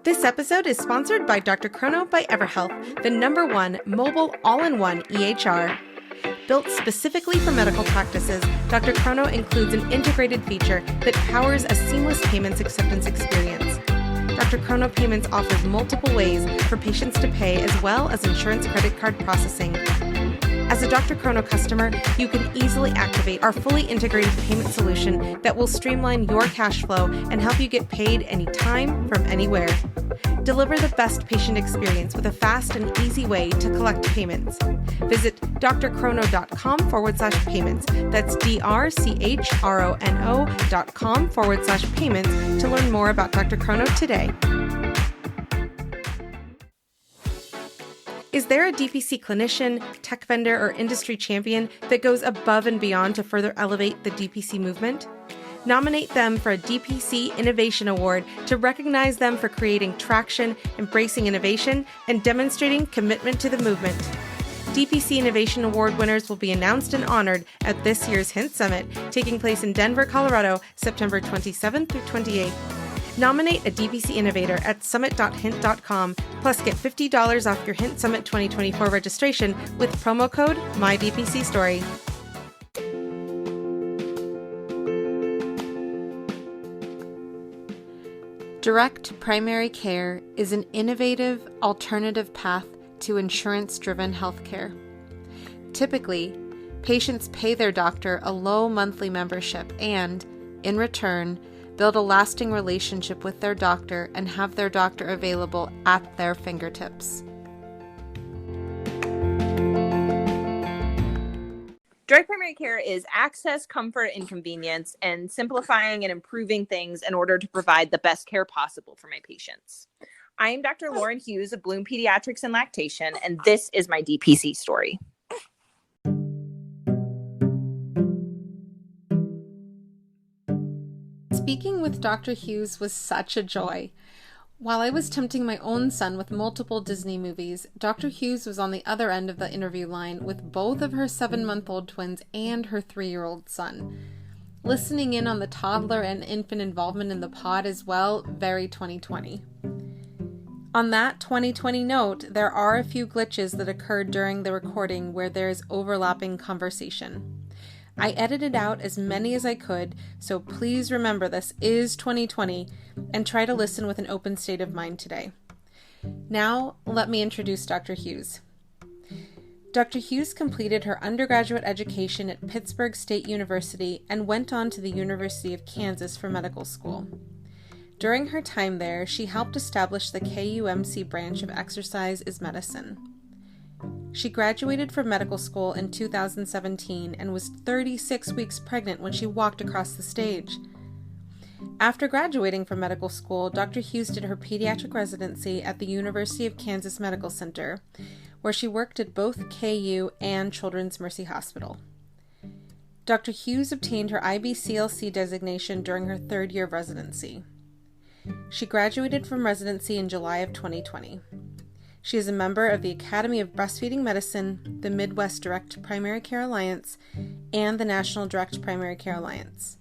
This episode is sponsored by Dr. Chrono by EverHealth, the #1 mobile all-in-one EHR. Built specifically for medical practices, Dr. Chrono includes an integrated feature that powers a seamless payments acceptance experience. Dr. Chrono Payments offers multiple ways for patients to pay as well as insurance credit card processing. As a Dr. Chrono customer, you can easily activate our fully integrated payment solution that will streamline your cash flow and help you get paid anytime from anywhere. Deliver the best patient experience with a fast and easy way to collect payments. Visit drchrono.com/payments. That's drchrono.com/payments to learn more about Dr. Chrono today. Is there a DPC clinician, tech vendor, or industry champion that goes above and beyond to further elevate the DPC movement? Nominate them for a DPC Innovation Award to recognize them for creating traction, embracing innovation, and demonstrating commitment to the movement. DPC Innovation Award winners will be announced and honored at this year's Hint Summit, taking place in Denver, Colorado, September 27th through 28th. Nominate a DPC innovator at summit.hint.com, plus get $50 off your Hint Summit 2024 registration with promo code MyDPCStory. Direct primary care is an innovative, alternative path to insurance-driven healthcare. Typically, patients pay their doctor a low monthly membership and, in return, build a lasting relationship with their doctor and have their doctor available at their fingertips. Direct primary care is access, comfort, and convenience, and simplifying and improving things in order to provide the best care possible for my patients. I am Dr. Lauren Hughes of Bloom Pediatrics and Lactation, and this is my DPC story. Speaking with Dr. Hughes was such a joy. While I was tempting my own son with multiple Disney movies, Dr. Hughes was on the other end of the interview line with both of her 7-month-old twins and her 3-year-old son. Listening in on the toddler and infant involvement in the pod as well, very 2020. On that 2020 note, there are a few glitches that occurred during the recording where there is overlapping conversation. I edited out as many as I could, so please remember this is 2020 and try to listen with an open state of mind today. Now, let me introduce Dr. Hughes. Dr. Hughes completed her undergraduate education at Pittsburgh State University and went on to the University of Kansas for medical school. During her time there, she helped establish the KUMC branch of Exercise is Medicine. She graduated from medical school in 2017 and was 36 weeks pregnant when she walked across the stage. After graduating from medical school, Dr. Hughes did her pediatric residency at the University of Kansas Medical Center, where she worked at both KU and Children's Mercy Hospital. Dr. Hughes obtained her IBCLC designation during her 3rd year of residency. She graduated from residency in July of 2020. She is a member of the Academy of Breastfeeding Medicine, the Midwest Direct Primary Care Alliance, and the National Direct Primary Care Alliance.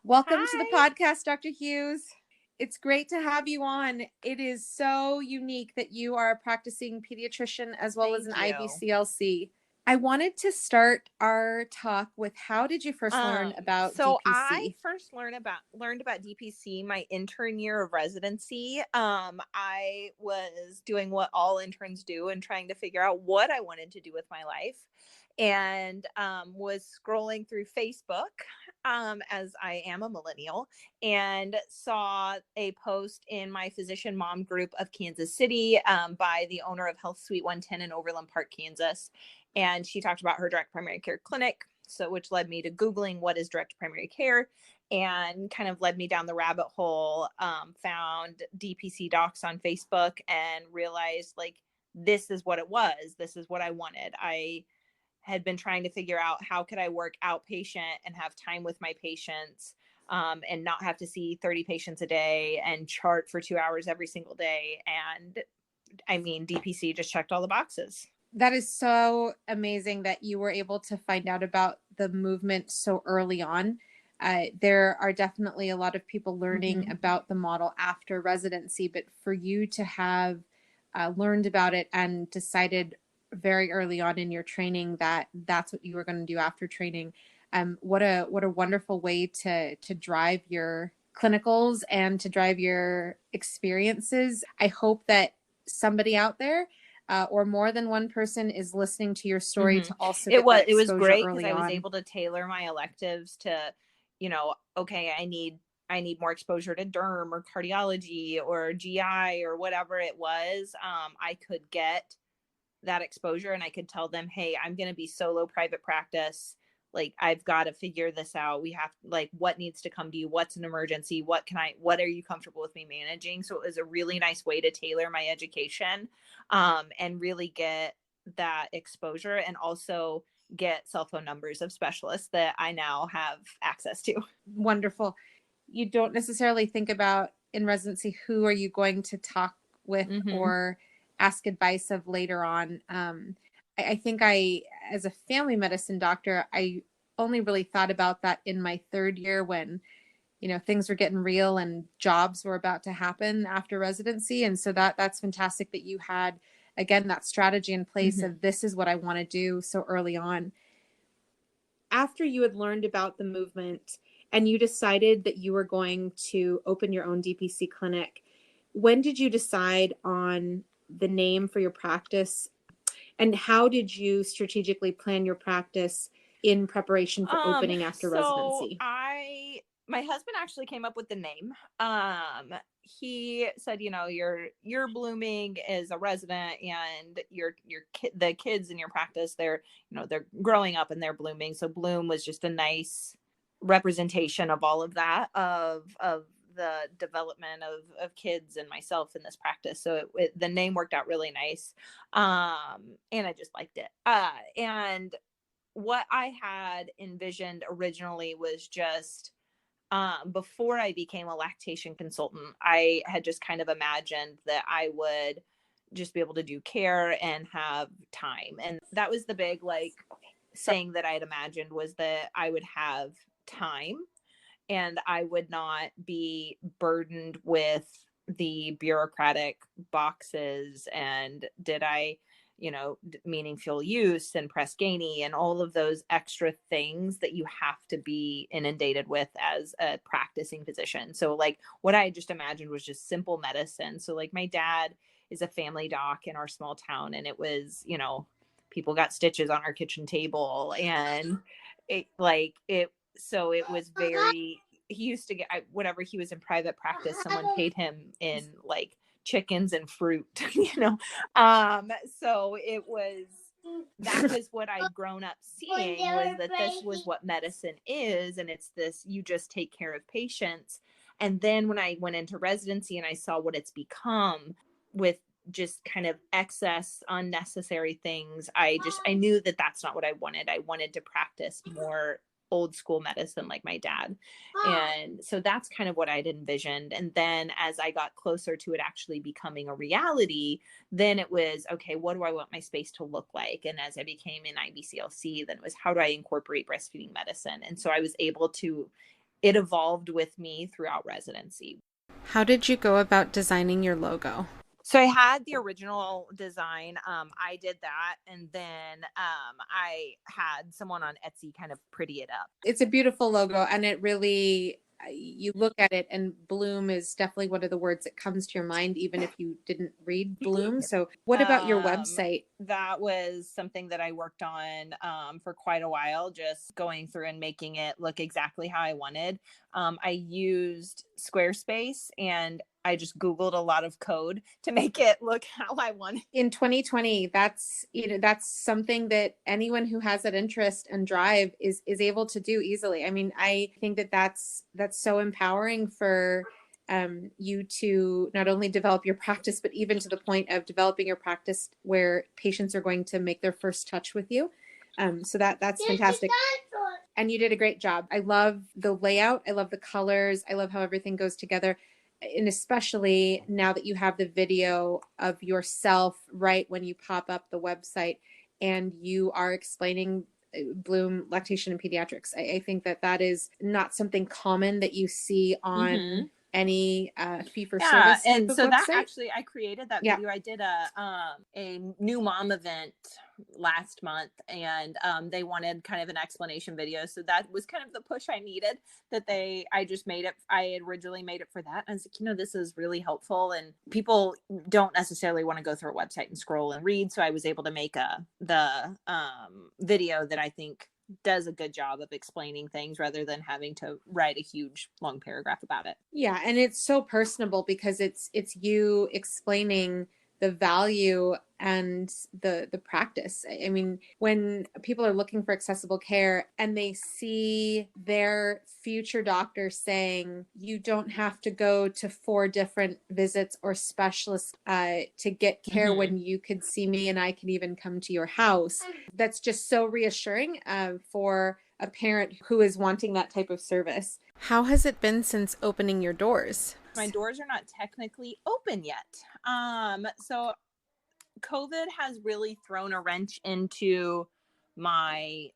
Welcome to the podcast, Dr. Hughes. It's great to have you on. It is so unique that you are a practicing pediatrician as well as an IBCLC. I wanted to start our talk with how did you first learn about DPC? I first learned about DPC my intern year of residency. I was doing what all interns do and trying to figure out what I wanted to do with my life, and was scrolling through Facebook as I am a millennial, and saw a post in my physician mom group of Kansas City by the owner of Health Suite 110 in Overland Park, Kansas. And she talked about her direct primary care clinic, which led me to Googling what is direct primary care and kind of led me down the rabbit hole, found DPC docs on Facebook and realized this is what it was. This is what I wanted. I had been trying to figure out how could I work outpatient and have time with my patients and not have to see 30 patients a day and chart for 2 hours every single day. And I mean, DPC just checked all the boxes. That is so amazing that you were able to find out about the movement so early on. there are definitely a lot of people learning about the model after residency, but for you to have learned about it and decided very early on in your training that that's what you were going to do after training, what a wonderful way to drive your clinicals and to drive your experiences. I hope that somebody out there or more than one person is listening to your story to also get that it was exposure great because early I was on. able to tailor my electives to, okay, I need more exposure to derm or cardiology or GI or whatever it was. I could get that exposure and I could tell them, hey, I'm going to be solo private practice. Like, I've got to figure this out. We have, like, what needs to come to you? What's an emergency? What are you comfortable with me managing? So it was a really nice way to tailor my education, and really get that exposure, and also get cell phone numbers of specialists that I now have access to. Wonderful. You don't necessarily think about in residency, who are you going to talk with or ask advice of later on. I think as a family medicine doctor, I only really thought about that in my third year when, things were getting real and jobs were about to happen after residency. And so that's fantastic that you had, again, that strategy in place of this is what I want to do so early on. After you had learned about the movement and you decided that you were going to open your own DPC clinic, when did you decide on the name for your practice? And how did you strategically plan your practice in preparation for opening after residency? My husband actually came up with the name. He said, you're blooming as a resident, and the kids in your practice, they're growing up and they're blooming. So bloom was just a nice representation of all of that, of the development of kids and myself in this practice. So the name worked out really nice. And I just liked it. And what I had envisioned originally was just, before I became a lactation consultant, I had just kind of imagined that I would just be able to do care and have time. And that was the big, thing that I had imagined, was that I would have time and I would not be burdened with the bureaucratic boxes and meaningful use and Press Ganey and all of those extra things that you have to be inundated with as a practicing physician. So what I just imagined was just simple medicine. So my dad is a family doc in our small town, and it was, people got stitches on our kitchen table, and so it was very, he used to get, whenever he was in private practice, someone paid him in chickens and fruit, so that was what I'd grown up seeing, was that this was what medicine is. And it's this, you just take care of patients. And then when I went into residency and I saw what it's become with just kind of excess, unnecessary things, I knew that that's not what I wanted. I wanted to practice more old school medicine like my dad. And so that's kind of what I'd envisioned. And then as I got closer to it actually becoming a reality, then it was, okay, what do I want my space to look like? And as I became an IBCLC, then it was, how do I incorporate breastfeeding medicine? And so I was able to, it evolved with me throughout residency. How did you go about designing your logo? So I had the original design. I did that. And then I had someone on Etsy kind of pretty it up. It's a beautiful logo, and it really, you look at it and bloom is definitely one of the words that comes to your mind, even if you didn't read bloom. So what about your website? That was something that I worked on for quite a while, just going through and making it look exactly how I wanted. I used Squarespace, and I just Googled a lot of code to make it look how I wanted. In 2020, that's something that anyone who has that interest and drive is able to do easily. I mean, I think that's so empowering for you to not only develop your practice, but even to the point of developing your practice where patients are going to make their first touch with you. So that's fantastic. And you did a great job. I love the layout. I love the colors. I love how everything goes together. And especially now that you have the video of yourself right when you pop up the website and you are explaining Bloom Lactation and Pediatrics. I think that is not something common that you see on any fee-for-service type and of so website. that actually, I created that video. I did a new mom event last month, and they wanted kind of an explanation video, so that was kind of the push I needed. I just made it. I had originally made it for that. I was like, this is really helpful, and people don't necessarily want to go through a website and scroll and read, so I was able to make the video that I think does a good job of explaining things rather than having to write a huge long paragraph about it. Yeah, and it's so personable because it's you explaining the value and the practice. I mean, when people are looking for accessible care and they see their future doctor saying, you don't have to go to 4 different visits or specialists to get care when you could see me and I can even come to your house. That's just so reassuring for a parent who is wanting that type of service. How has it been since opening your doors? My doors are not technically open yet. So COVID has really thrown a wrench into my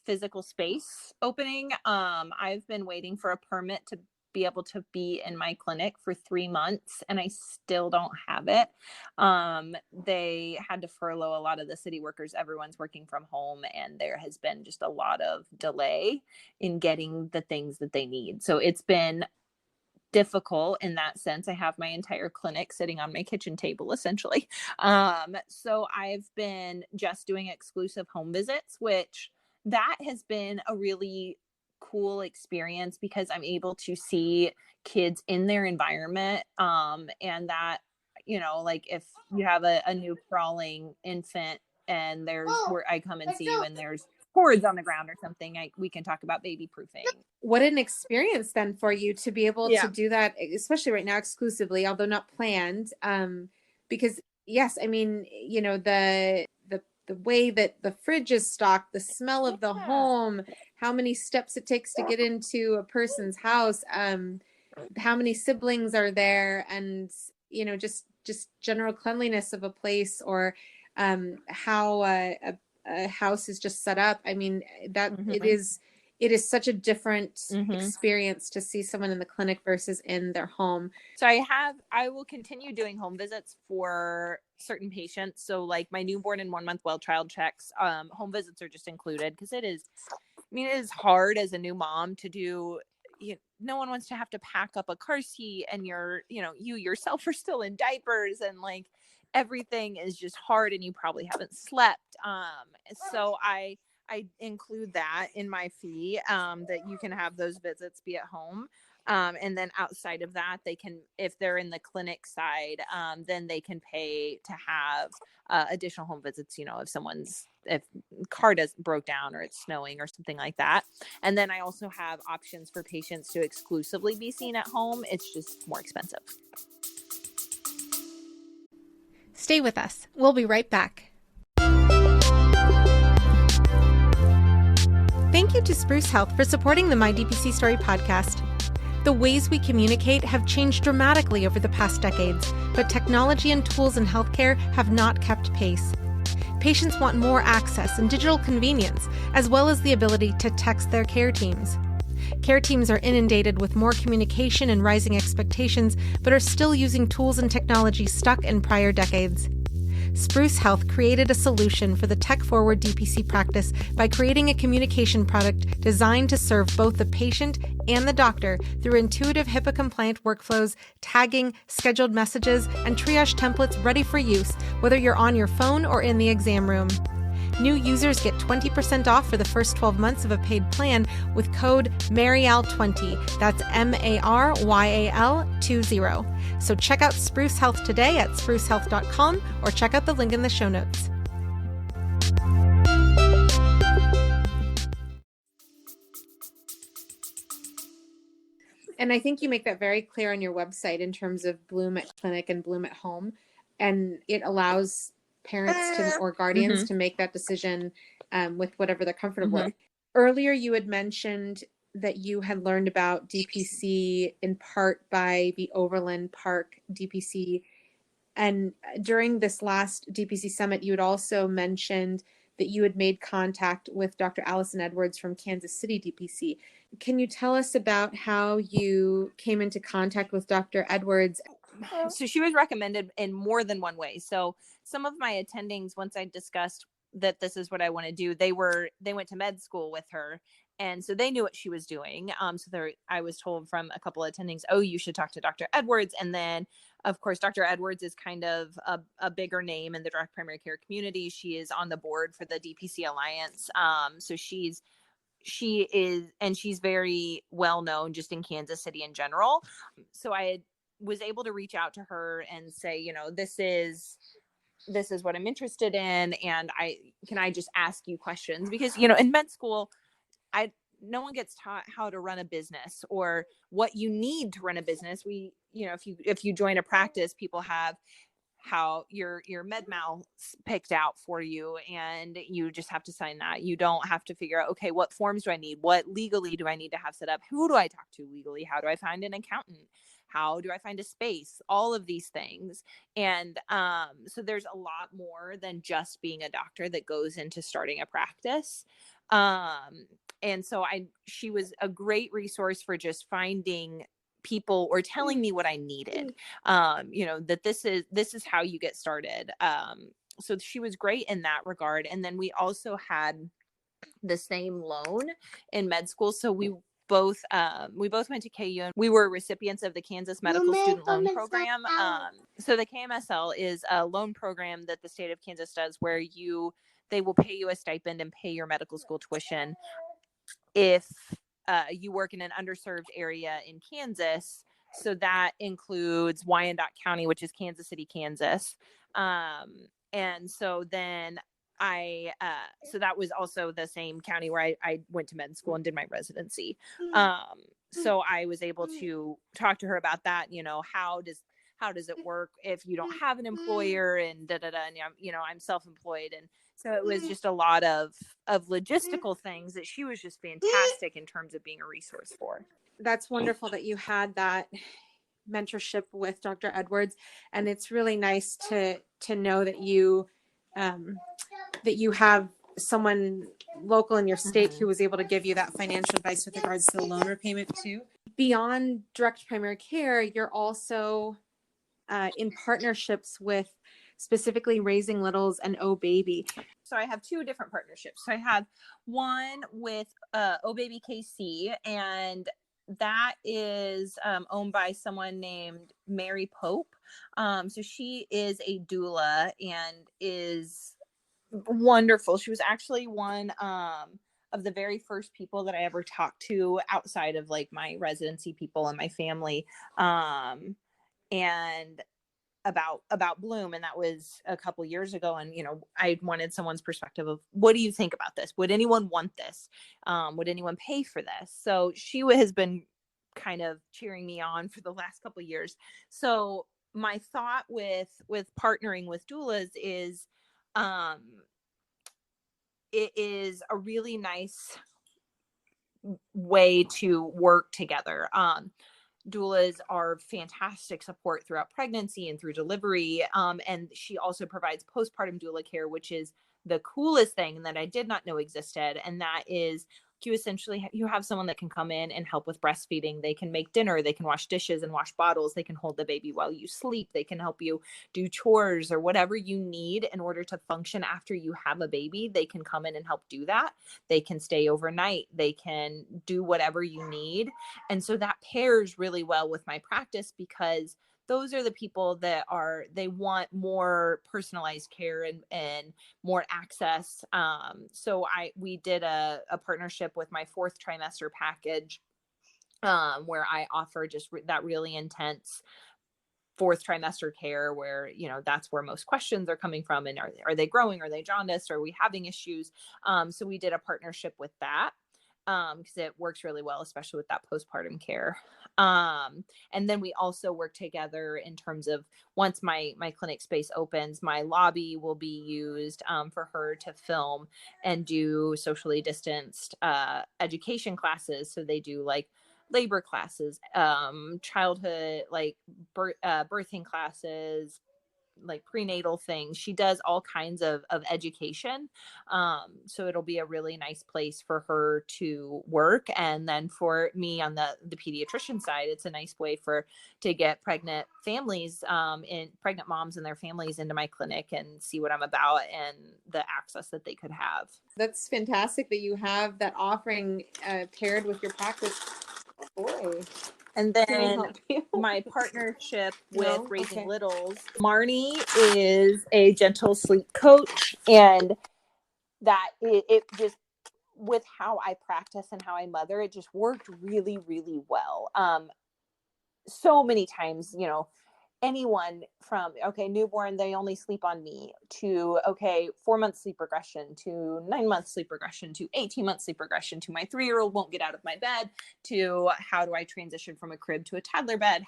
physical space opening. I've been waiting for a permit to be able to be in my clinic for 3 months, and I still don't have it. They had to furlough a lot of the city workers. Everyone's working from home, and there has been just a lot of delay in getting the things that they need. So it's been difficult in that sense. I have my entire clinic sitting on my kitchen table, essentially. So I've been just doing exclusive home visits, which that has been a really cool experience because I'm able to see kids in their environment. And that, like if you have a new crawling infant and there's where I come and see you and there's cords on the ground or something, we can talk about baby proofing. What an experience then for you to be able to do that, especially right now exclusively, although not planned. Because yes, I mean, the way that the fridge is stocked, the smell of the home, how many steps it takes to get into a person's house, how many siblings are there, and just general cleanliness of a place, or how a house is just set up. I mean, that it is such a different experience to see someone in the clinic versus in their home. So I will continue doing home visits for certain patients. So like my newborn and 1 month well child checks, home visits are just included because it is hard as a new mom to do. No one wants to have to pack up a car seat, and you yourself are still in diapers, and like everything is just hard, and you probably haven't slept. So I include that in my fee, that you can have those visits be at home. And then outside of that, they can, if they're in the clinic side, then they can pay to have additional home visits, if car broke down or it's snowing or something like that. And then I also have options for patients to exclusively be seen at home. It's just more expensive. Stay with us. We'll be right back. Thank you to Spruce Health for supporting the My DPC Story podcast. The ways we communicate have changed dramatically over the past decades, but technology and tools in healthcare have not kept pace. Patients want more access and digital convenience, as well as the ability to text their care teams. Care teams are inundated with more communication and rising expectations, but are still using tools and technology stuck in prior decades. Spruce Health created a solution for the tech-forward DPC practice by creating a communication product designed to serve both the patient and the doctor through intuitive HIPAA-compliant workflows, tagging, scheduled messages, and triage templates ready for use, whether you're on your phone or in the exam room. New users get 20% off for the first 12 months of a paid plan with code MARYAL20. That's MARYAL20. So check out Spruce Health today at sprucehealth.com or check out the link in the show notes. And I think you make that very clear on your website in terms of Bloom at Clinic and Bloom at Home. And it allows parents or guardians to make that decision with whatever they're comfortable with. Earlier, you had mentioned that you had learned about DPC in part by the Overland Park DPC. And during this last DPC summit, you had also mentioned that you had made contact with Dr. Allison Edwards from Kansas City DPC. Can you tell us about how you came into contact with Dr. Edwards? So she was recommended in more than one way. So some of my attendings, once I discussed that this is what I want to do, they went to med school with her, and so they knew what she was doing. I was told from a couple of attendings, oh, you should talk to Dr. Edwards. And then of course Dr. Edwards is kind of a bigger name in the direct primary care community. She is on the board for the DPC Alliance. So she is, and she's very well known just in Kansas City in general. So I was able to reach out to her and say, this is what I'm interested in, and I just ask you questions, because in med school no one gets taught how to run a business or what you need to run a business. If you join a practice, people have how your med mal picked out for you, and you just have to sign that. You don't have to figure out, okay, what forms do I need? What legally do I need to have set up? Who do I talk to legally? How do I find an accountant? How do I find a space? All of these things. And so there's a lot more than just being a doctor that goes into starting a practice. And so she was a great resource for just finding people or telling me what I needed. That this is how you get started. So she was great in that regard. And then we also had the same loan in med school. So we both went to KU, and we were recipients of the Kansas Medical Student Loan Program. So the KMSL is a loan program that the state of Kansas does, where they will pay you a stipend and pay your medical school tuition if you work in an underserved area in Kansas. So that includes Wyandotte County, which is Kansas City, Kansas. And so then so that was also the same county where I went to med school and did my residency. So I was able to talk to her about that. How does it work if you don't have an employer, and and I'm self-employed. And so it was just a lot of logistical things that she was just fantastic in terms of being a resource for. That's wonderful that you had that mentorship with Dr. Edwards. And it's really nice to know that you have someone local in your state who was able to give you that financial advice with regards to the loan repayment too. Beyond direct primary care, you're also in partnerships with specifically Raising Littles and Oh Baby. So I have two different partnerships. So I have one with Oh Baby KC, and that is owned by someone named Mary Pope. So she is a doula and is wonderful. She was actually one of the very first people that I ever talked to outside of like my residency people and my family, and about Bloom. And that was a couple years ago. And, I wanted someone's perspective of, what do you think about this? Would anyone want this? Would anyone pay for this? So she has been kind of cheering me on for the last couple of years. So my thought with partnering with doulas is, it is a really nice way to work together. Doulas are fantastic support throughout pregnancy and through delivery. And she also provides postpartum doula care, which is the coolest thing that I did not know existed. And that is, you have someone that can come in and help with breastfeeding. They can make dinner, they can wash dishes and wash bottles, they can hold the baby while you sleep, they can help you do chores or whatever you need in order to function after you have a baby. They can come in and help do that. They can stay overnight, they can do whatever you need. And so that pairs really well with my practice, because those are the people that they want more personalized care and more access. So we did a partnership with my 4th trimester package, where I offer just that really intense 4th trimester care, where, that's where most questions are coming from. And are they growing? Are they jaundiced? Are we having issues? So we did a partnership with that, because it works really well, especially with that postpartum care. And then we also work together in terms of, once my clinic space opens, my lobby will be used for her to film and do socially distanced education classes. So they do like labor classes, childhood, like birthing classes, like prenatal things. She does all kinds of education. So it'll be a really nice place for her to work. And then for me on the pediatrician side, it's a nice way to get pregnant families, and pregnant moms and their families into my clinic and see what I'm about and the access that they could have. That's fantastic that you have that offering paired with your practice. Boy. And then my partnership with Raising Littles, Marnie is a gentle sleep coach, and that it just, with how I practice and how I mother, it just worked really, really well. So many times, anyone from, okay, newborn, they only sleep on me, to, okay, 4-month sleep regression, to 9-month sleep regression, to 18-month sleep regression, to my 3-year-old won't get out of my bed, to how do I transition from a crib to a toddler bed?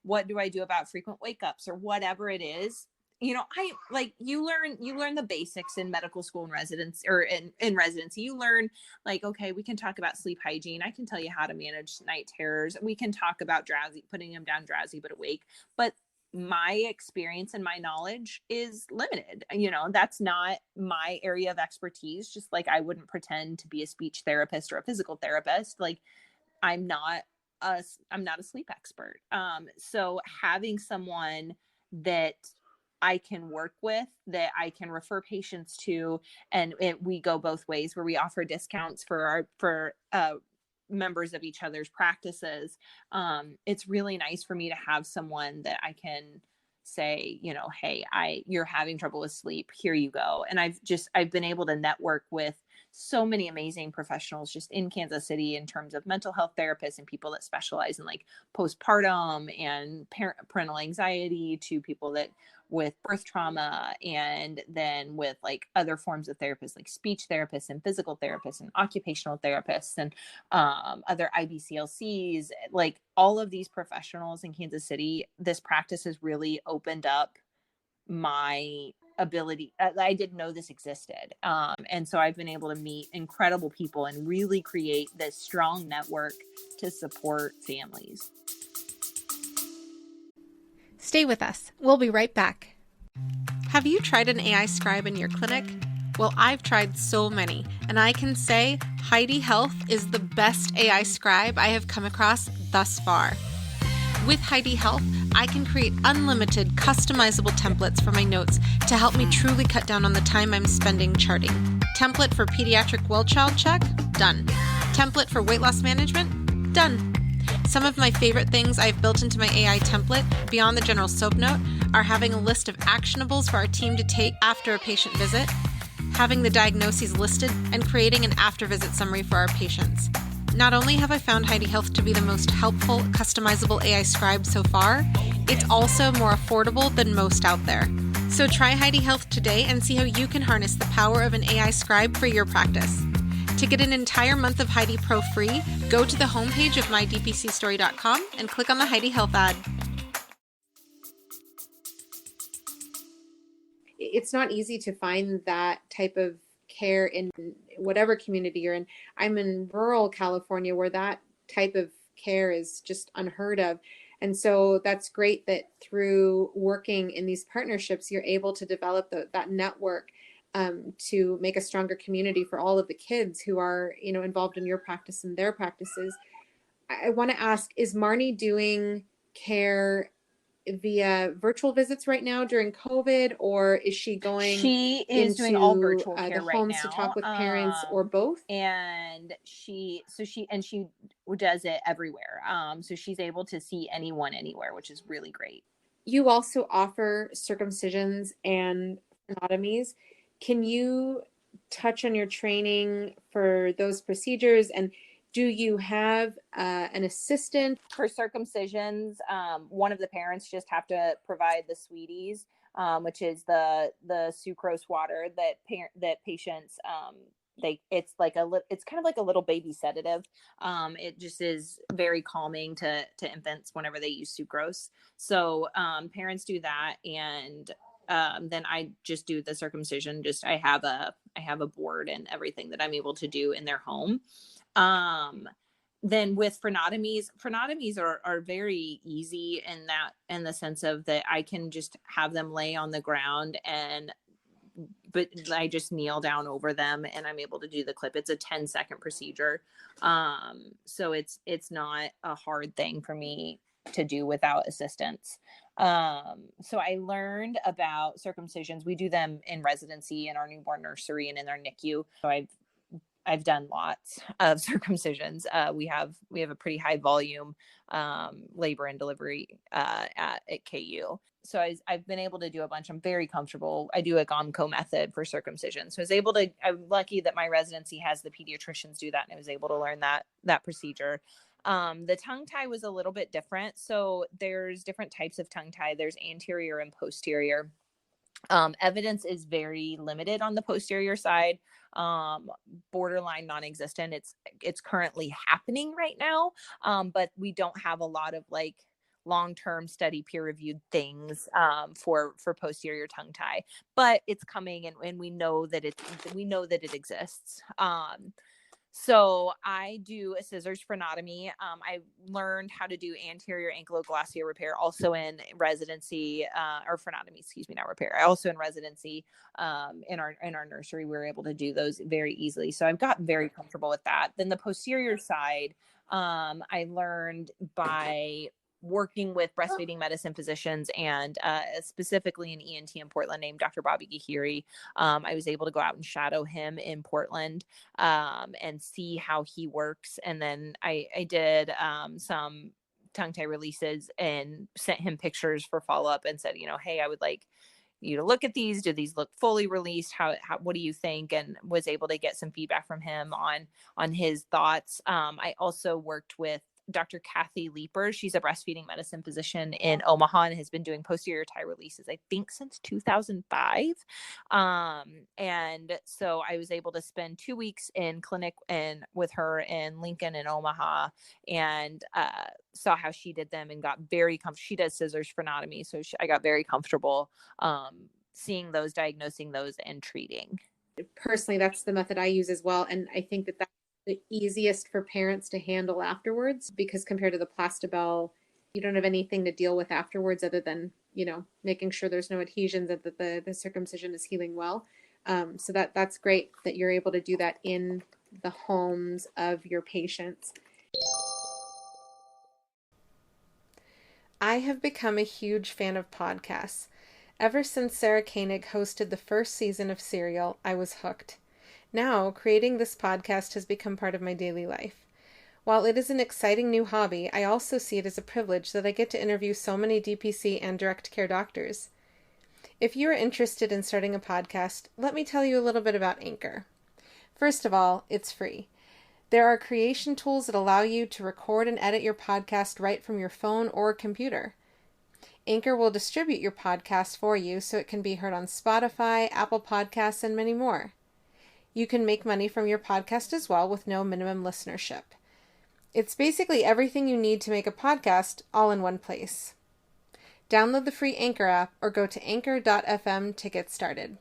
What do I do about frequent wake ups, or whatever it is? I like, you learn the basics in medical school and residence, or in residency. You learn, like, okay, we can talk about sleep hygiene. I can tell you how to manage night terrors. We can talk about putting them down drowsy but awake. But my experience and my knowledge is limited. That's not my area of expertise. Just like I wouldn't pretend to be a speech therapist or a physical therapist. Like, I'm not a sleep expert. So having someone that I can work with, that I can refer patients to, and we go both ways, where we offer discounts for members of each other's practices. It's really nice for me to have someone that I can say, hey, you're having trouble with sleep, here you go. And I've been able to network with so many amazing professionals just in Kansas City, in terms of mental health therapists and people that specialize in like postpartum and parental anxiety, to people that with birth trauma, and then with like other forms of therapists, like speech therapists and physical therapists and occupational therapists, and other IBCLCs, like all of these professionals in Kansas City. This practice has really opened up my ability. I didn't know this existed. And so I've been able to meet incredible people and really create this strong network to support families. Stay with us. We'll be right back. Have you tried an AI scribe in your clinic? Well, I've tried so many, and I can say Heidi Health is the best AI scribe I have come across thus far. With Heidi Health, I can create unlimited customizable templates for my notes to help me truly cut down on the time I'm spending charting. Template for pediatric well child check? Done. Template for weight loss management? Done. Some of my favorite things I've built into my AI template, beyond the general soap note, are having a list of actionables for our team to take after a patient visit, having the diagnoses listed, and creating an after-visit summary for our patients. Not only have I found Heidi Health to be the most helpful, customizable AI scribe so far, it's also more affordable than most out there. So try Heidi Health today and see how you can harness the power of an AI scribe for your practice. To get an entire month of Heidi Pro free, go to the homepage of mydpcstory.com and click on the Heidi Health ad. It's not easy to find that type of care in whatever community you're in. I'm in rural California, where that type of care is just unheard of. And so that's great that through working in these partnerships, you're able to develop that network to make a stronger community for all of the kids who are, involved in your practice and their practices. I want to ask, is Marnie doing care via virtual visits right now during COVID, or is she going She is doing all virtual care the right homes now to talk with parents, or both? And she does it everywhere. So she's able to see anyone anywhere, which is really great. You also offer circumcisions and autonomies. Can you touch on your training for those procedures, and do you have an assistant? For circumcisions, one of the parents just have to provide the sweeties, which is the sucrose water that patients it's kind of like a little baby sedative. It just is very calming to infants whenever they use sucrose. So parents do that, and then I just do the circumcision. I have a board and everything that I'm able to do in their home. then with frenotomies are very easy in the sense of that I can just have them lay on the ground but I just kneel down over them and I'm able to do the clip. It's a 10-second procedure. So it's not a hard thing for me to do without assistance. So I learned about circumcisions. We do them in residency in our newborn nursery and in our NICU. So I've done lots of circumcisions. We have a pretty high volume labor and delivery at KU. So I've been able to do a bunch. I'm very comfortable. I do a GOMCO method for circumcision. So I'm lucky that my residency has the pediatricians do that, and I was able to learn that procedure. The tongue tie was a little bit different. So there's different types of tongue tie. There's anterior and posterior. Evidence is very limited on the posterior side, borderline non-existent. It's currently happening right now, but we don't have a lot of like long-term study peer-reviewed things for posterior tongue tie, but it's coming, and we know that it exists. So I do a scissors frenotomy. I learned how to do anterior ankyloglossia repair also in residency, or frenotomy, excuse me, not repair. I also in residency in our nursery, we were able to do those very easily. So I've gotten very comfortable with that. Then the posterior side, I learned by working with breastfeeding medicine physicians and specifically an ENT in Portland named Dr. Bobby Gahiri. I was able to go out and shadow him in Portland and see how he works. And then I did some tongue tie releases and sent him pictures for follow-up and said, hey, I would like you to look at these. Do these look fully released? What do you think? And was able to get some feedback from him on his thoughts. I also worked with Dr. Kathy Leeper. She's a breastfeeding medicine physician in Omaha and has been doing posterior tie releases, I think, since 2005. And so I was able to spend 2 weeks in clinic and with her in Lincoln and Omaha, and saw how she did them and got very comfortable. She does scissors frenotomy, so I got very comfortable seeing those, diagnosing those, and treating. Personally, that's the method I use as well, and I think that that's the easiest for parents to handle afterwards, because compared to the Plastibell, you don't have anything to deal with afterwards other than, making sure there's no adhesions and that the circumcision is healing well. So that's great that you're able to do that in the homes of your patients. I have become a huge fan of podcasts. Ever since Sarah Koenig hosted the first season of Serial, I was hooked. Now, creating this podcast has become part of my daily life. While it is an exciting new hobby, I also see it as a privilege that I get to interview so many DPC and direct care doctors. If you are interested in starting a podcast, let me tell you a little bit about Anchor. First of all, it's free. There are creation tools that allow you to record and edit your podcast right from your phone or computer. Anchor will distribute your podcast for you so it can be heard on Spotify, Apple Podcasts, and many more. You can make money from your podcast as well with no minimum listenership. It's basically everything you need to make a podcast all in one place. Download the free Anchor app or go to anchor.fm to get started.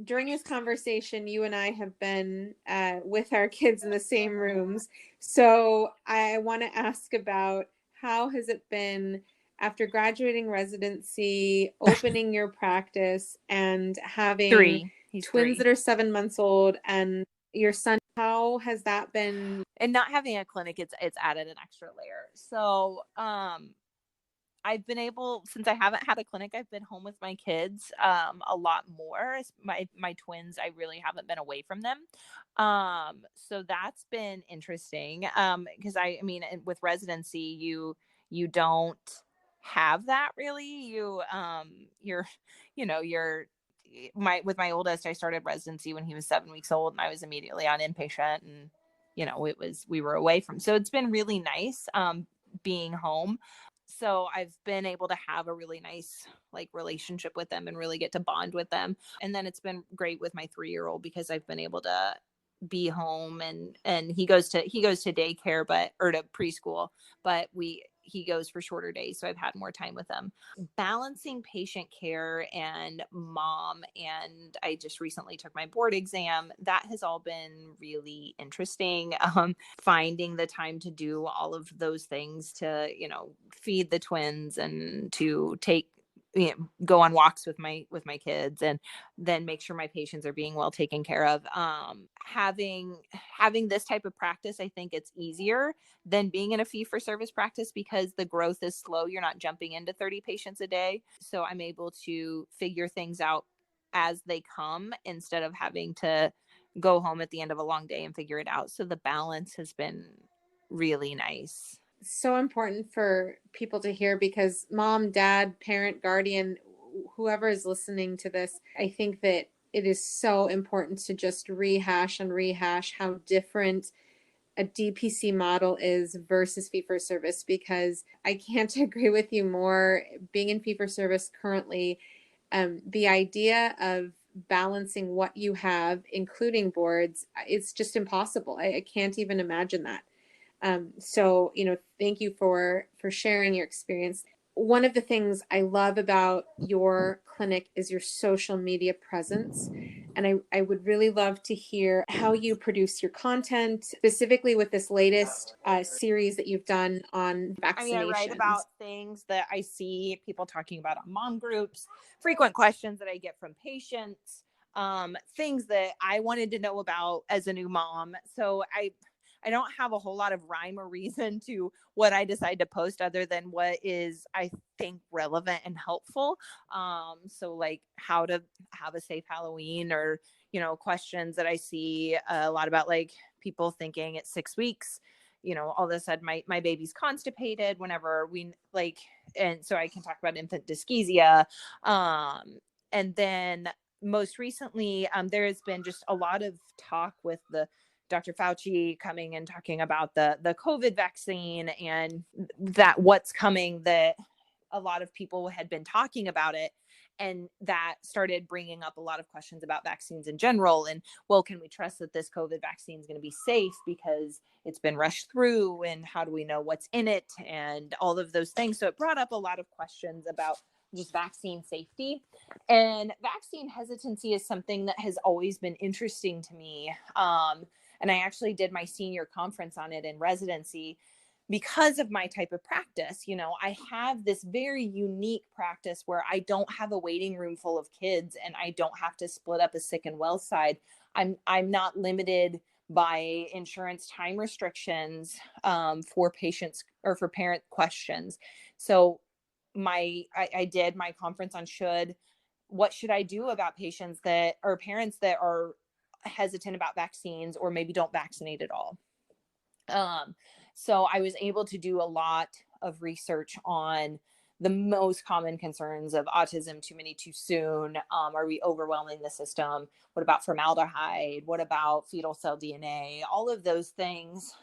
During this conversation, you and I have been with our kids in the same rooms. So I want to ask about how has it been after graduating residency, opening your practice, and having twins that are 7 months old, and your son. How has that been? And not having a clinic, it's added an extra layer. So I've been able, since I haven't had a clinic, I've been home with my kids a lot more. My twins, I really haven't been away from them. So that's been interesting. Because I mean, with residency, you don't have that really. With my oldest, I started residency when he was 7 weeks old, and I was immediately on inpatient, and we were away from. So it's been really nice being home. So I've been able to have a really nice relationship with them and really get to bond with them. And then it's been great with my 3-year-old because I've been able to be home, and he goes to daycare, or to preschool, but he goes for shorter days. So I've had more time with him. Balancing patient care and mom, and I just recently took my board exam. That has all been really interesting. Finding the time to do all of those things, to, feed the twins and to go on walks with my kids, and then make sure my patients are being well taken care of. Having this type of practice, I think it's easier than being in a fee for service practice, because the growth is slow. You're not jumping into 30 patients a day. So I'm able to figure things out as they come, instead of having to go home at the end of a long day and figure it out. So the balance has been really nice. So important for people to hear, because mom, dad, parent, guardian, whoever is listening to this, I think that it is so important to just rehash how different a DPC model is versus fee for service, because I can't agree with you more. Being in fee for service currently, the idea of balancing what you have, including boards, it's just impossible. I can't even imagine that. So, thank you for sharing your experience. One of the things I love about your clinic is your social media presence. And I would really love to hear how you produce your content, specifically with this latest series that you've done on vaccinations. I write about things that I see people talking about on mom groups, frequent questions that I get from patients, things that I wanted to know about as a new mom. So I don't have a whole lot of rhyme or reason to what I decide to post, other than what is, I think, relevant and helpful. So like how to have a safe Halloween, or, questions that I see a lot about, like people thinking at 6 weeks, all of a sudden my baby's constipated whenever and so I can talk about infant dyschezia. And then most recently, there has been just a lot of talk with the Dr. Fauci coming and talking about the COVID vaccine, and that what's coming, that a lot of people had been talking about it. And that started bringing up a lot of questions about vaccines in general. And, well, can we trust that this COVID vaccine is going to be safe because it's been rushed through? And how do we know what's in it? And all of those things. So it brought up a lot of questions about just vaccine safety. And vaccine hesitancy is something that has always been interesting to me. And I actually did my senior conference on it in residency, because of my type of practice. I have this very unique practice where I don't have a waiting room full of kids, and I don't have to split up a sick and well side. I'm not limited by insurance time restrictions for patients or for parent questions. So I did my conference on what should I do about patients that or parents that are hesitant about vaccines, or maybe don't vaccinate at all. So I was able to do a lot of research on the most common concerns of autism, too many too soon. Are we overwhelming the system? What about formaldehyde? What about fetal cell DNA? All of those things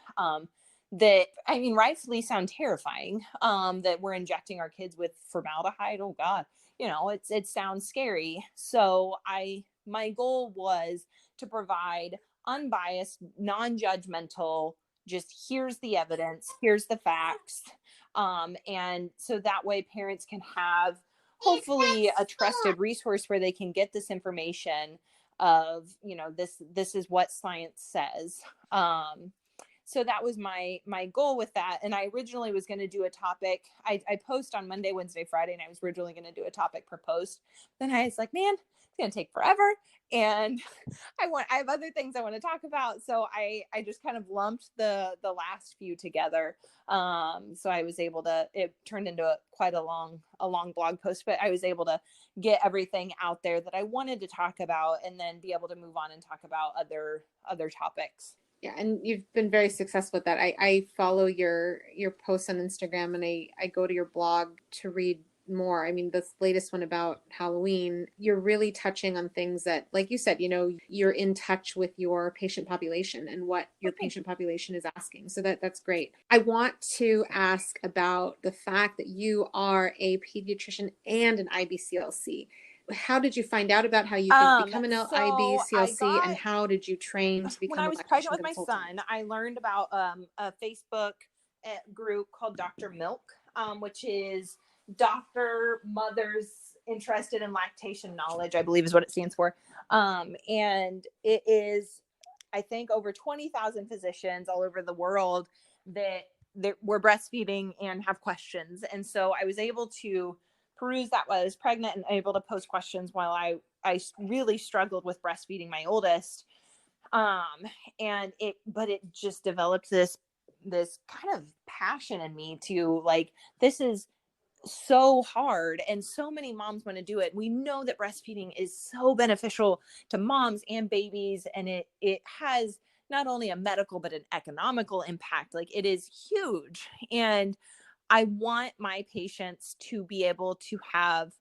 that, rightfully sound terrifying, that we're injecting our kids with formaldehyde. Oh God, it sounds scary. So my goal was to provide unbiased, non-judgmental, just here's the evidence, here's the facts. And so that way parents can have hopefully a trusted resource where they can get this information of, this is what science says. So that was my goal with that. And I originally was going to do a topic. I post on Monday, Wednesday, Friday, and I was originally going to do a topic per post. Then I was like, man, it's going to take forever. And I have other things I want to talk about. So I just kind of lumped the last few together. So I was able to, it turned into quite a long blog post, but I was able to get everything out there that I wanted to talk about, and then be able to move on and talk about other topics. Yeah, and you've been very successful with that. I follow your posts on Instagram, and I go to your blog to read more. This latest one about Halloween, you're really touching on things that, like you said, you're in touch with your patient population and what your patient population is asking. So that's great. I want to ask about the fact that you are a pediatrician and an IBCLC. How did you find out about how you could become an IBCLC, and how did you train to become when I was pregnant with my son? I learned about a Facebook group called Dr. Milk, which is Doctor Mothers Interested in Lactation Knowledge, I believe is what it stands for. And it is, I think, over 20,000 physicians all over the world that were breastfeeding and have questions. And so I was able to peruse that while I was pregnant and able to post questions while I really struggled with breastfeeding my oldest. And it just developed this kind of passion in me to like, this is so hard and so many moms want to do it. We know that breastfeeding is so beneficial to moms and babies, and it has not only a medical but an economical impact. Like, it is huge, and I want my patients to be able to have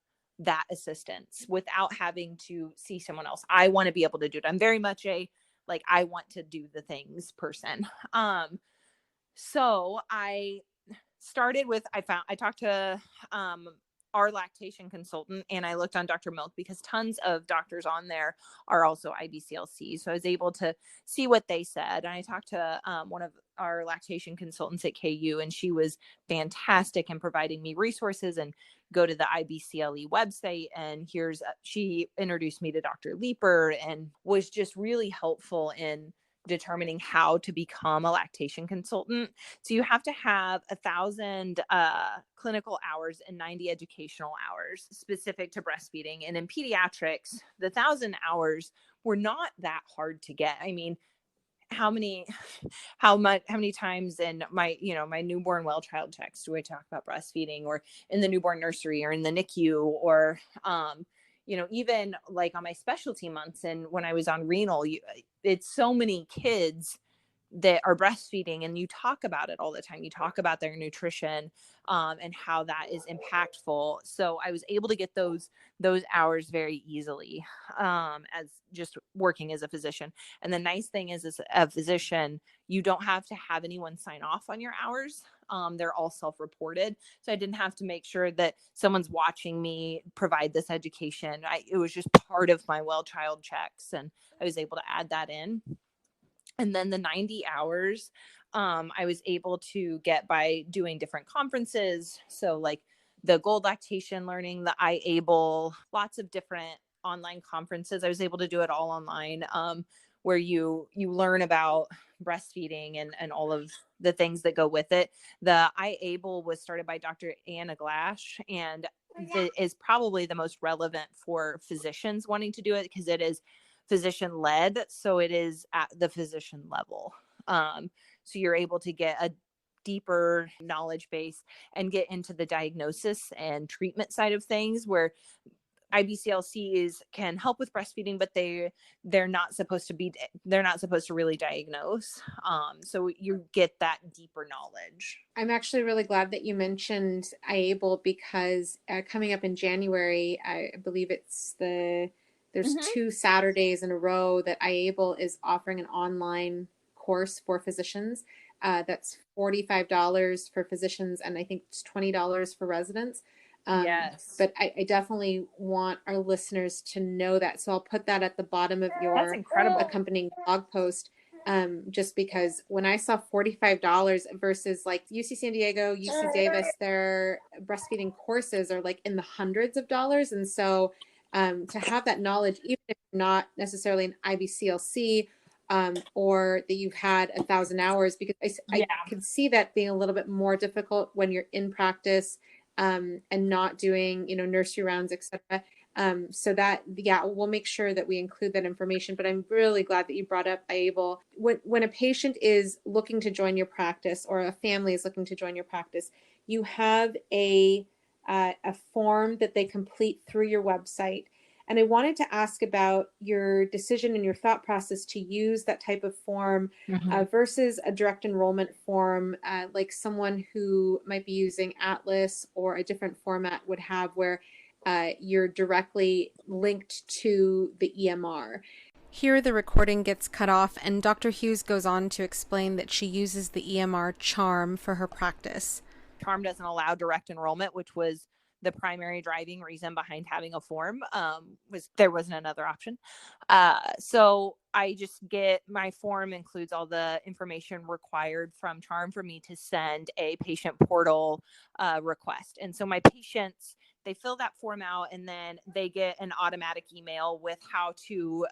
that assistance without having to see someone else. I want to be able to do it. I'm very much a like, I want to do the things person. So I started with, I talked to our lactation consultant, and I looked on Dr. Milk because tons of doctors on there are also IBCLC. So I was able to see what they said. And I talked to one of our lactation consultants at KU, and she was fantastic in providing me resources and go to the IBCLE website. And she introduced me to Dr. Leeper and was just really helpful in determining how to become a lactation consultant. So you have to have 1,000 clinical hours and 90 educational hours specific to breastfeeding. And in pediatrics, the 1,000 hours were not that hard to get. I mean, how many times in my newborn well child checks do I talk about breastfeeding, or in the newborn nursery, or in the NICU, or even like on my specialty months, and when I was on renal, it's so many kids that are breastfeeding, and you talk about it all the time. You talk about their nutrition and how that is impactful. So I was able to get those hours very easily as just working as a physician. And the nice thing is, as a physician, you don't have to have anyone sign off on your hours. They're all self-reported. So I didn't have to make sure that someone's watching me provide this education. It was just part of my well child checks, and I was able to add that in. And then the 90 hours, I was able to get by doing different conferences. So like the Gold Lactation Learning, the iAble, lots of different online conferences. I was able to do it all online, where you learn about breastfeeding and all of the things that go with it. The iAble was started by Dr. Anna Glash, and is probably the most relevant for physicians wanting to do it because it is physician led. So it is at the physician level. So you're able to get a deeper knowledge base and get into the diagnosis and treatment side of things, where IBCLCs can help with breastfeeding, but they're not supposed to really diagnose. So you get that deeper knowledge. I'm actually really glad that you mentioned iAble, because coming up in January, I believe there's 2 Saturdays in a row that iAble is offering an online course for physicians. That's $45 for physicians, and I think it's $20 for residents. Yes. But I definitely want our listeners to know that. So I'll put that at the bottom of your accompanying blog post. Just because when I saw $45 versus like UC San Diego, UC Davis, their breastfeeding courses are like in the hundreds of dollars. And so to have that knowledge, even if you're not necessarily an IBCLC, or that you've had 1,000 hours, because I could see that being a little bit more difficult when you're in practice and not doing, nursery rounds, etc. So that, we'll make sure that we include that information. But I'm really glad that you brought up iAble. When a patient is looking to join your practice, or a family is looking to join your practice, you have a form that they complete through your website. And I wanted to ask about your decision and your thought process to use that type of form versus a direct enrollment form, like someone who might be using Atlas or a different format would have, where you're directly linked to the EMR. Here the recording gets cut off, and Dr. Hughes goes on to explain that she uses the EMR Charm for her practice. Charm doesn't allow direct enrollment, which was the primary driving reason behind having a form, there wasn't another option. So I just get, my form includes all the information required from Charm for me to send a patient portal request. And so my patients, they fill that form out, and then they get an automatic email with how to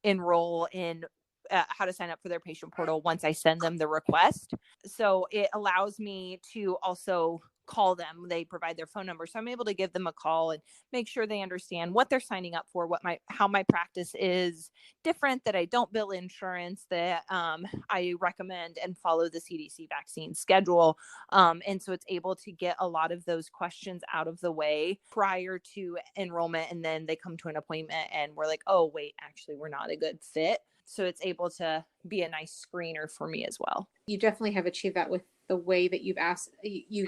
enroll in how to sign up for their patient portal once I send them the request. So it allows me to also call them. They provide their phone number, so I'm able to give them a call and make sure they understand what they're signing up for, how my practice is different, that I don't bill insurance, that I recommend and follow the CDC vaccine schedule. And so it's able to get a lot of those questions out of the way prior to enrollment, and then they come to an appointment and we're like, oh wait, actually we're not a good fit. So it's able to be a nice screener for me as well. You definitely have achieved that with the way that you've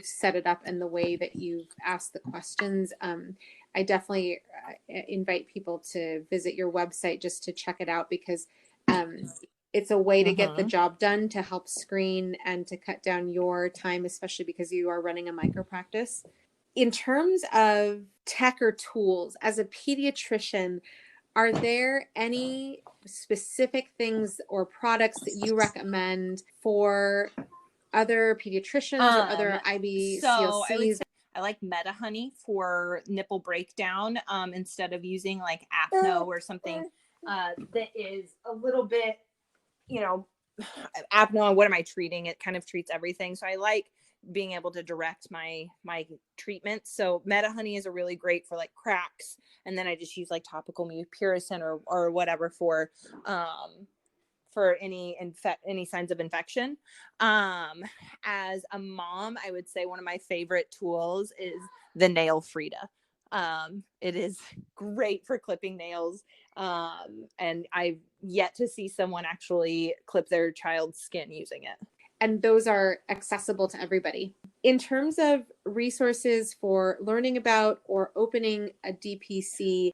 set it up and the way that you've asked the questions. I definitely invite people to visit your website just to check it out, because it's a way to get the job done, to help screen and to cut down your time, especially because you are running a micro practice. In terms of tech or tools, as a pediatrician, are there any specific things or products that you recommend for other pediatricians or other IBCLCs? So I would say I like Meta Honey for nipple breakdown instead of using like Apno or something that is a little bit, Apno, what am I treating? It kind of treats everything. So I like being able to direct my treatment. So Meta Honey is a really great for like cracks, and then I just use like topical mupirocin or whatever for any signs of infection. As a mom, I would say one of my favorite tools is the Nail Frida. It is great for clipping nails. And I've yet to see someone actually clip their child's skin using it. And those are accessible to everybody. In terms of resources for learning about or opening a DPC,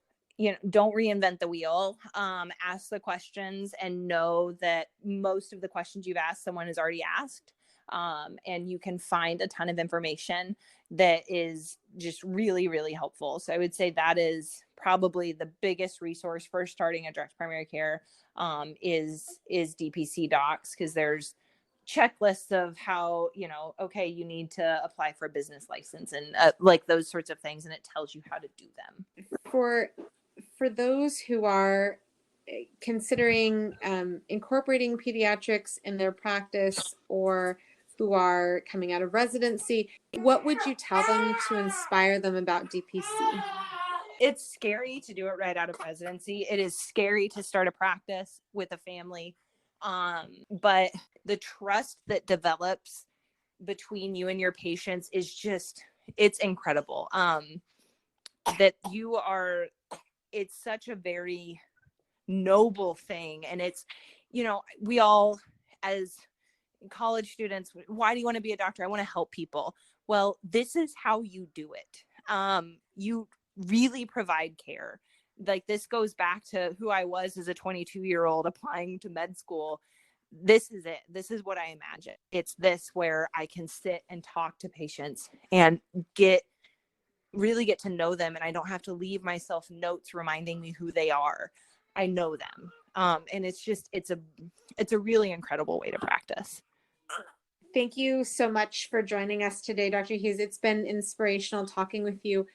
don't reinvent the wheel. Ask the questions and know that most of the questions you've asked, someone has already asked. And you can find a ton of information that is just really, really helpful. So I would say that is probably the biggest resource for starting a direct primary care is DPC docs, because there's checklists of how, okay, you need to apply for a business license and like those sorts of things. And it tells you how to do them. For those who are considering incorporating pediatrics in their practice, or who are coming out of residency, what would you tell them to inspire them about DPC? It's scary to do it right out of residency. It is scary to start a practice with a family. But the trust that develops between you and your patients is just, it's incredible. That it's such a very noble thing. And it's, we all, as college students, why do you want to be a doctor? I want to help people. Well, this is how you do it. You really provide care. Like, this goes back to who I was as a 22-year-old applying to med school. This is it. This is what I imagine. It's this where I can sit and talk to patients and really get to know them. And I don't have to leave myself notes reminding me who they are. I know them. And it's a really incredible way to practice. Thank you so much for joining us today, Dr. Hughes. It's been inspirational talking with you.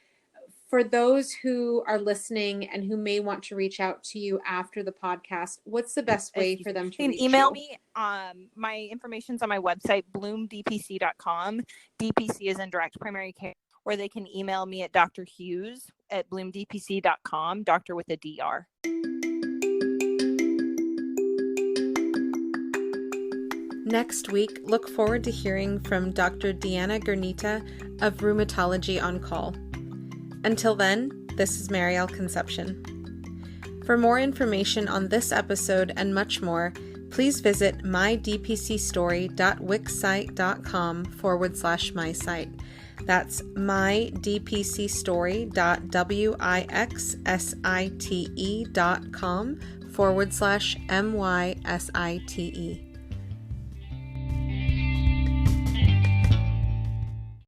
For those who are listening and who may want to reach out to you after the podcast, what's the best way for them to reach you? Email me. My information's on my website, bloomdpc.com. DPC is in direct primary care. Or they can email me at Dr. Hughes at bloomdpc.com, doctor with a DR. Next week, look forward to hearing from Dr. Deanna Gurnita of Rheumatology on Call. Until then, this is Marielle Conception. For more information on this episode and much more, please visit mydpcstory.wixsite.com/my-site. That's mydpcstory.wixsite.com/MYSITE.